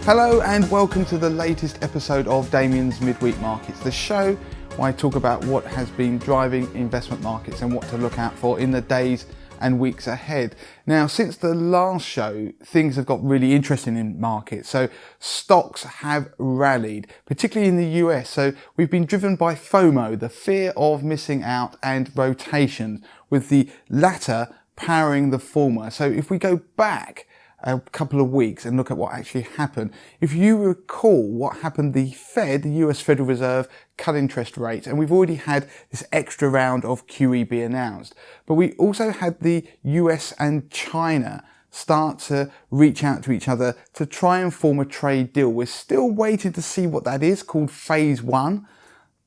Hello and welcome to the latest episode of Damien's Midweek Markets, the show where I talk about what has been driving investment markets and what to look out for in the days and weeks ahead. Now, since the last show, things have got really interesting in markets. So stocks have rallied, particularly in the US. So we've been driven by FOMO, the fear of missing out, and rotation, with the latter powering the former. So if we go back a couple of weeks and look at what actually happened. If you recall what happened, the Fed, the US Federal Reserve, cut interest rates, and we've already had this extra round of QE announced. But we also had the US and China start to reach out to each other to try and form a trade deal. We're still waiting to see what that is, called phase one.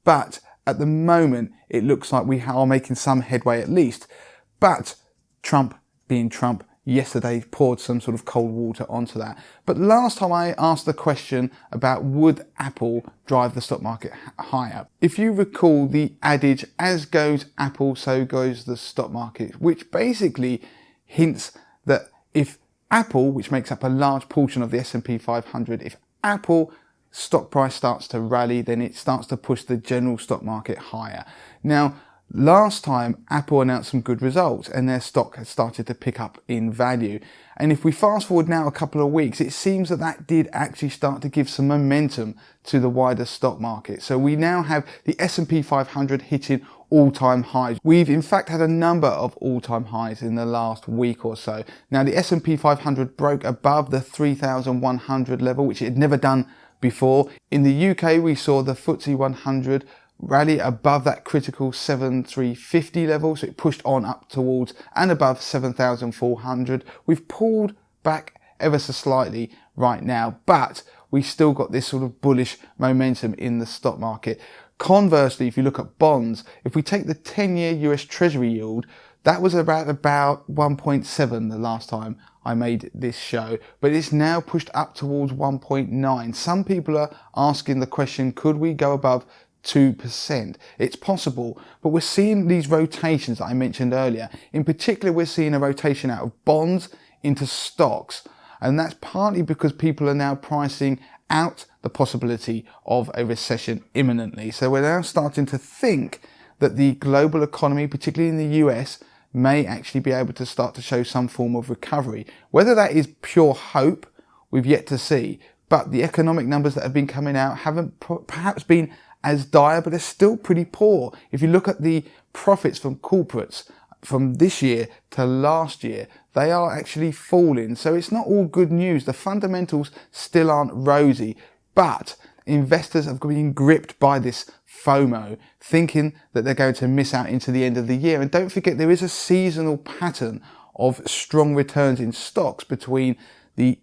But at the moment, it looks like we are making some headway at least. But Trump, being Trump, yesterday poured some sort of cold water onto that. But last time I asked the question about would Apple drive the stock market higher. If you recall the adage, as goes Apple, so goes the stock market, which basically hints that if Apple, which makes up a large portion of the S&P 500, if Apple stock price starts to rally, then it starts to push the general stock market higher. Now, last time Apple announced some good results and their stock has started to pick up in value. And if we fast forward now a couple of weeks, it seems that that did actually start to give some momentum to the wider stock market. So we now have the S&P 500 hitting all-time highs. We've in fact had a number of all-time highs in the last week or so. Now the S&P 500 broke above the 3,100 level, which it had never done before. In the UK, we saw the FTSE 100 rally above that critical 7,350 level, so it pushed on up towards and above 7,400. We've pulled back ever so slightly right now, but we still got this sort of bullish momentum in the stock market. Conversely, if you look at bonds, if we take the 10-year US Treasury yield, that was about 1.7 the last time I made this show, but it's now pushed up towards 1.9. Some people are asking the question, could we go above 2%? It's possible, but we're seeing these rotations that I mentioned earlier. In particular, we're seeing a rotation out of bonds into stocks, and that's partly because people are now pricing out the possibility of a recession imminently. So we're now starting to think that the global economy, particularly in the US, may actually be able to start to show some form of recovery. Whether that is pure hope, we've yet to see, but the economic numbers that have been coming out haven't perhaps been as dire, but they're still pretty poor. If you look at the profits from corporates from this year to last year, they are actually falling. So it's not all good news. The fundamentals still aren't rosy, but investors have been gripped by this FOMO, thinking that they're going to miss out into the end of the year. And don't forget, there is a seasonal pattern of strong returns in stocks between the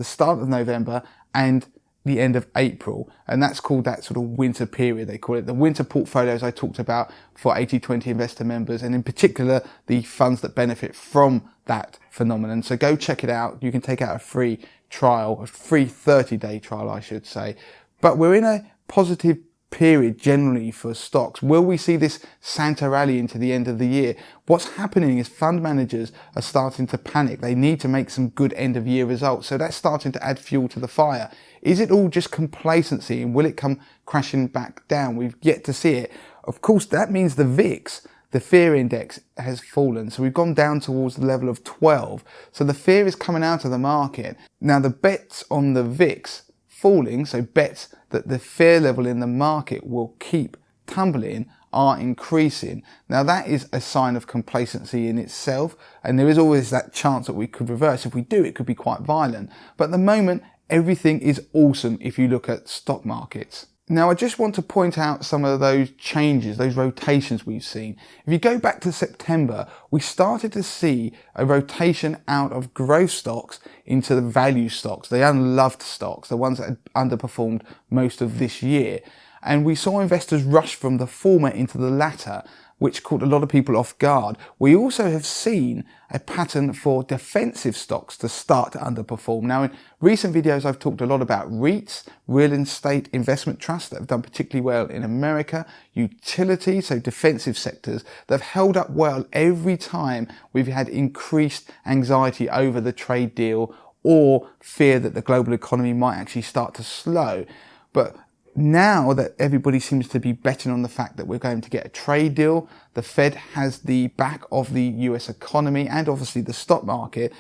start of November and the end of April, and that's called that sort of winter period. They call it the winter portfolios I talked about for 80/20 investor members, and in particular the funds that benefit from that phenomenon. So go check it out. You can take out a free trial, a free 30-day trial I should say. But we're in a positive period generally for stocks. Will we see this Santa rally into the end of the year? What's happening is fund managers are starting to panic. They need to make some good end of year results. So that's starting to add fuel to the fire. Is it all just complacency, and will it come crashing back down? We've yet to see it. Of course, that means the VIX, the fear index, has fallen. So we've gone down towards the level of 12. So the fear is coming out of the market. Now the bets on the VIX falling, so bets that the fear level in the market will keep tumbling, are increasing. Now that is a sign of complacency in itself, and there is always that chance that we could reverse. If we do, it could be quite violent. But at the moment, everything is awesome if you look at stock markets. Now I just want to point out some of those changes, those rotations we've seen. If you go back to September, we started to see a rotation out of growth stocks into the value stocks, the unloved stocks, the ones that had underperformed most of this year. And we saw investors rush from the former into the latter, which caught a lot of people off guard. We also have seen a pattern for defensive stocks to start to underperform. Now, in recent videos, I've talked a lot about REITs, real estate investment trusts that have done particularly well in America, utilities, so defensive sectors that have held up well every time we've had increased anxiety over the trade deal or fear that the global economy might actually start to slow. But now that everybody seems to be betting on the fact that we're going to get a trade deal, the Fed has the back of the US economy and obviously the stock market,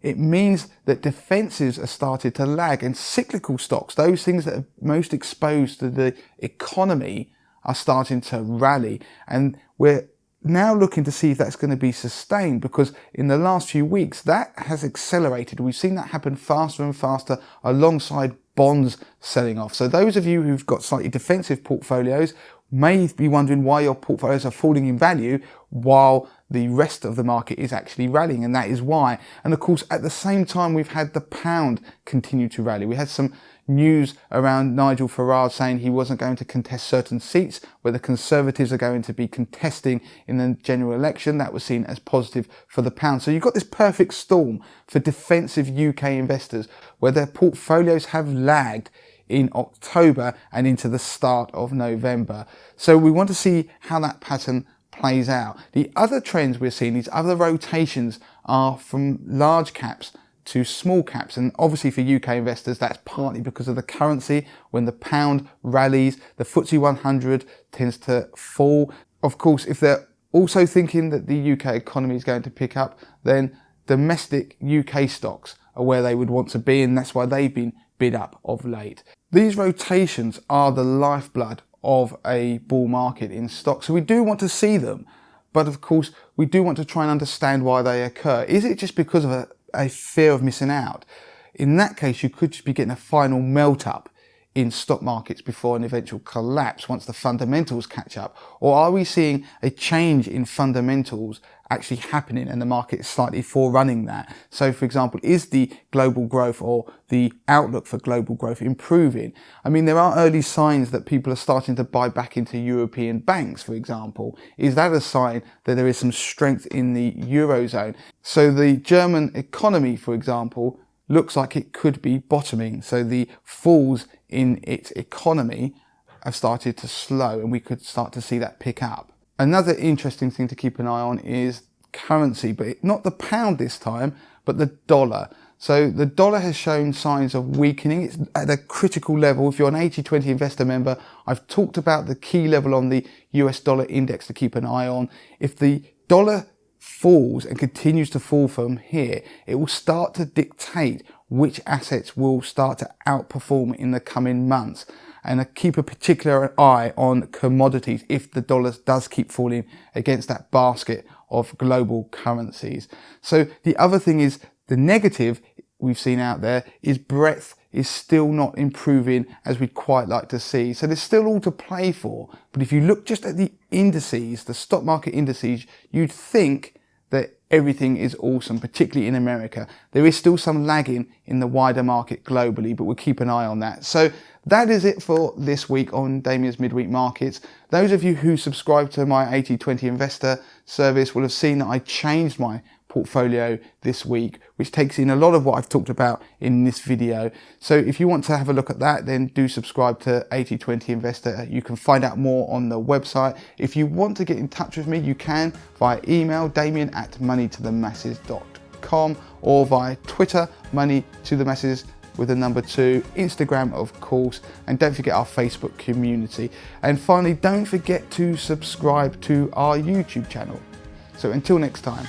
it means that defensives are started to lag, and cyclical stocks, those things that are most exposed to the economy, are starting to rally. And we're now looking to see if that's going to be sustained, because in the last few weeks that has accelerated. We've seen that happen faster and faster alongside bonds selling off. So those of you who've got slightly defensive portfolios may be wondering why your portfolios are falling in value while the rest of the market is actually rallying, and that is why. And of course, at the same time, we've had the pound continue to rally. We had some news around Nigel Farage saying he wasn't going to contest certain seats where the Conservatives are going to be contesting in the general election. That was seen as positive for the pound. So you've got this perfect storm for defensive UK investors where their portfolios have lagged in October and into the start of November. So we want to see how that pattern plays out. The other trends we're seeing, these other rotations, are from large caps to small caps, and obviously for UK investors that's partly because of the currency. When the pound rallies, the FTSE 100 tends to fall. Of course, if they're also thinking that the UK economy is going to pick up, then domestic UK stocks are where they would want to be, and that's why they've been bid up of late. These rotations are the lifeblood of a bull market in stocks, so we do want to see them, but of course we do want to try and understand why they occur. Is it just because of a fear of missing out? In that case, you could just be getting a final melt up in stock markets before an eventual collapse once the fundamentals catch up. Or are we seeing a change in fundamentals actually happening and the market is slightly forerunning that? So for example, is the global growth or the outlook for global growth improving? I mean, there are early signs that people are starting to buy back into European banks, for example. Is that a sign that there is some strength in the Eurozone? So the German economy, for example, looks like it could be bottoming. So the falls in its economy have started to slow, and we could start to see that pick up. Another interesting thing to keep an eye on is currency, but not the pound this time, but the dollar. So the dollar has shown signs of weakening. It's at a critical level. If you're an 80/20 investor member, I've talked about the key level on the US dollar index to keep an eye on. If the dollar falls and continues to fall from here, it will start to dictate which assets will start to outperform in the coming months. And keep a particular eye on commodities if the dollar does keep falling against that basket of global currencies. So the other thing is, the negative we've seen out there is breadth is still not improving as we'd quite like to see. So there's still all to play for. But if you look just at the indices, the stock market indices, you'd think that everything is awesome, particularly in America. There is still some lagging in the wider market globally, but we'll keep an eye on that. So that is it for this week on Damien's Midweek Markets. Those of you who subscribe to my 80/20 investor service will have seen that I changed my portfolio this week, which takes in a lot of what I've talked about in this video. So if you want to have a look at that, then do subscribe to 80/20 Investor. You can find out more on the website. If you want to get in touch with me, you can via email, damien@moneytothemasses.com, or via Twitter, moneytothemasses with a number 2, Instagram of course, and don't forget our Facebook community. And finally, don't forget to subscribe to our YouTube channel. So until next time.